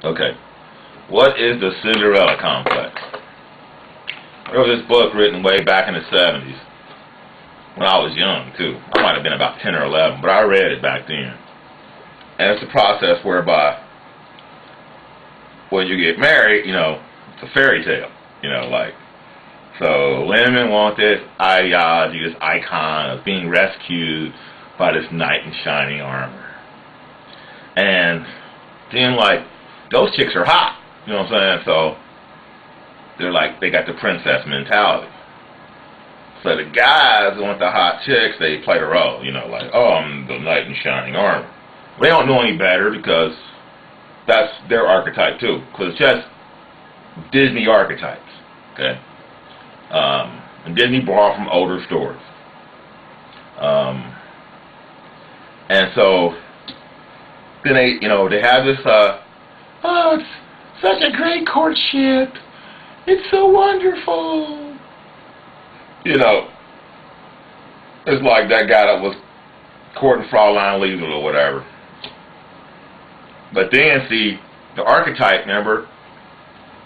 Okay. What is the Cinderella Complex? There was this book written way back in the 70s when I was young, too. I might have been about 10 or 11, but I read it back then. And it's a process whereby when you get married, it's a fairy tale, so women want this ideology, this icon of being rescued by this knight in shining armor. And then, those chicks are hot, you know what I'm saying? So they got the princess mentality. So the guys want the hot chicks, they play the role, oh, I'm the knight in shining armor. They don't know any better because that's their archetype too, because it's just Disney archetypes, okay? And Disney brought from older stories. And so then they have this, oh, it's such a great courtship. It's so wonderful. It's like that guy that was courting Fraulein Liesel or whatever. But then, see, the archetype, remember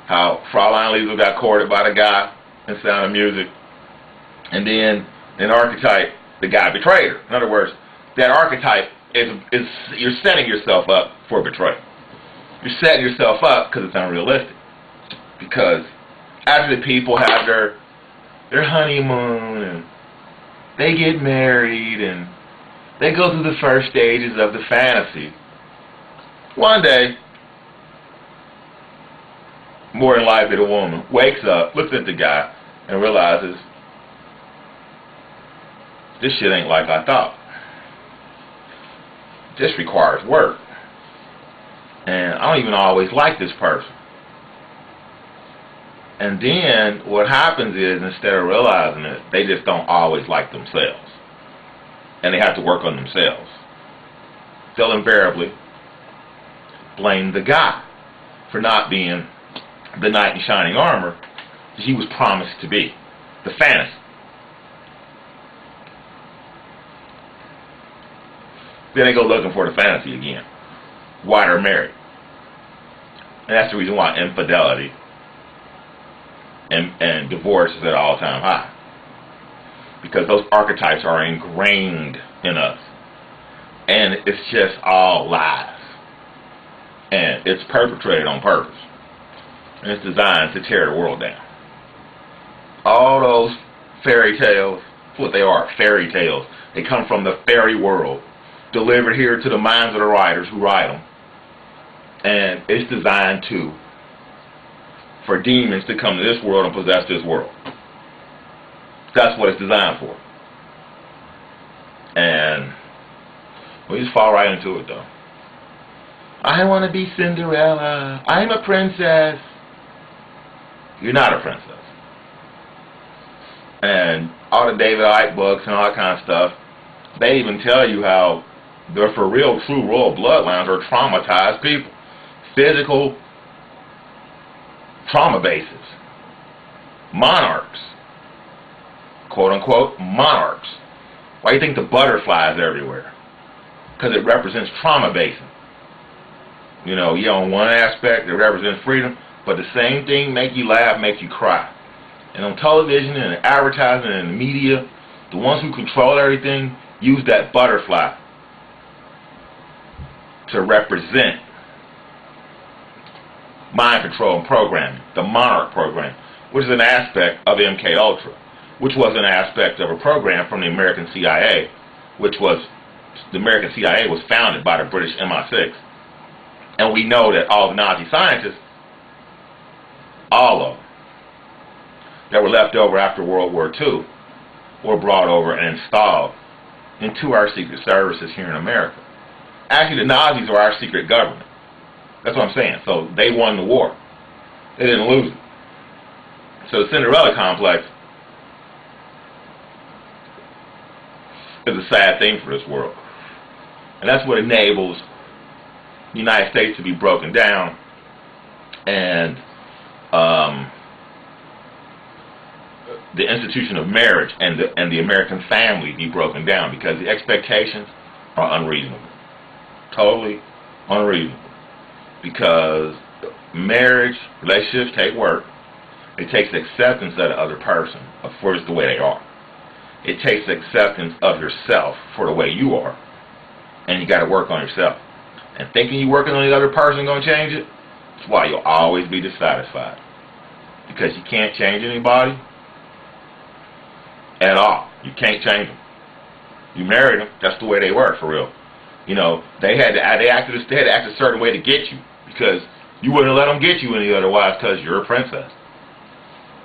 how Fraulein Liesel got courted by the guy in Sound of Music? And then, in archetype, the guy betrayed her. In other words, that archetype is you're setting yourself up for betrayal. You're setting yourself up because it's unrealistic. Because after the people have their honeymoon and they get married and they go through the first stages of the fantasy, one day, more than likely the woman wakes up, looks at the guy, and realizes, this shit ain't like I thought. This requires work. And I don't even always like this person. And then what happens is, instead of realizing it, they just don't always like themselves. And they have to work on themselves. They'll invariably blame the guy for not being the knight in shining armor that he was promised to be. The fantasy. Then they go looking for the fantasy again. Why they're married. And that's the reason why infidelity and divorce is at an all-time high. Because those archetypes are ingrained in us. And it's just all lies. And it's perpetrated on purpose. And it's designed to tear the world down. All those fairy tales, that's what they are, fairy tales. They come from the fairy world, delivered here to the minds of the writers who write them. And it's designed for demons to come to this world and possess this world. That's what it's designed for. And we just fall right into it, though. I want to be Cinderella. I'm a princess. You're not a princess. And all the David Icke books and all that kind of stuff, they even tell you how they're for real, true royal bloodlines are traumatized people. Physical trauma bases. Monarchs. Quote unquote monarchs. Why do you think the butterflies everywhere? Because it represents trauma basing. On one aspect it represents freedom, but the same thing make you laugh, make you cry. And on television and advertising and the media, the ones who control everything use that butterfly to represent mind control and programming, the Monarch program, which is an aspect of MK Ultra, which was an aspect of a program from the American CIA, the American CIA was founded by the British MI6. And we know that all the Nazi scientists, all of them, that were left over after World War II, were brought over and installed into our secret services here in America. Actually, the Nazis are our secret government. That's what I'm saying. So they won the war. They didn't lose it. So the Cinderella Complex is a sad thing for this world. And that's what enables the United States to be broken down and the institution of marriage and the American family be broken down, because the expectations are unreasonable. Totally unreasonable. Because Marriage, relationships take work. It takes acceptance of the other person for just the way they are. It takes acceptance of yourself for the way you are. And you got to work on yourself. And thinking you're working on the other person going to change it, that's why you'll always be dissatisfied. Because you can't change anybody at all. You can't change them. You married them, that's the way they were, for real. You know, they had to act a certain way to get you, because you wouldn't let them get you any otherwise, because you're a princess.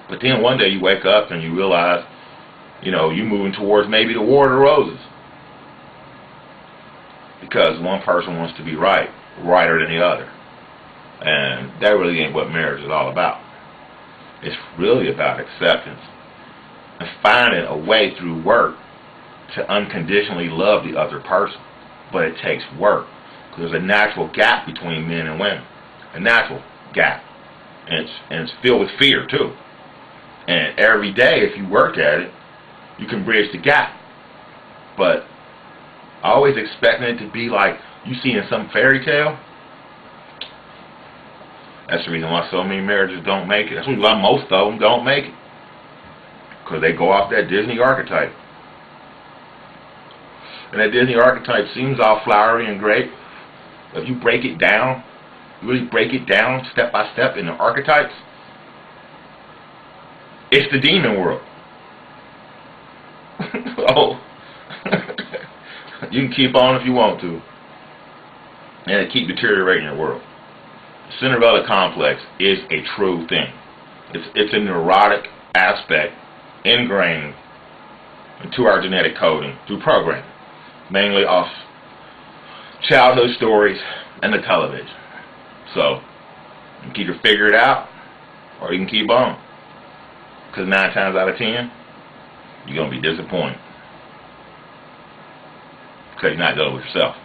But then one day you wake up and you realize, you know, you're moving towards maybe the War of the Roses. Because one person wants to be righter than the other. And that really ain't what marriage is all about. It's really about acceptance and finding a way through work to unconditionally love the other person. But it takes work, because there's a natural gap between men and women. A natural gap. And it's filled with fear, too. And every day, if you work at it, you can bridge the gap. But always expecting it to be like you see in some fairy tale, that's the reason why so many marriages don't make it. That's the reason why most of them don't make it. Because they go off that Disney archetype. And that Disney archetype seems all flowery and great. But if you break it down, you really break it down step by step in the archetypes, it's the demon world. Oh. You can keep on if you want to. And it keep deteriorating your world. The Cinderella Complex is a true thing. It's a neurotic aspect ingrained into our genetic coding through programming, mainly off childhood stories and the television. So, you can either figure it out, or you can keep on. Because 9 times out of 10, you're going to be disappointed. Because you're not dealing with yourself.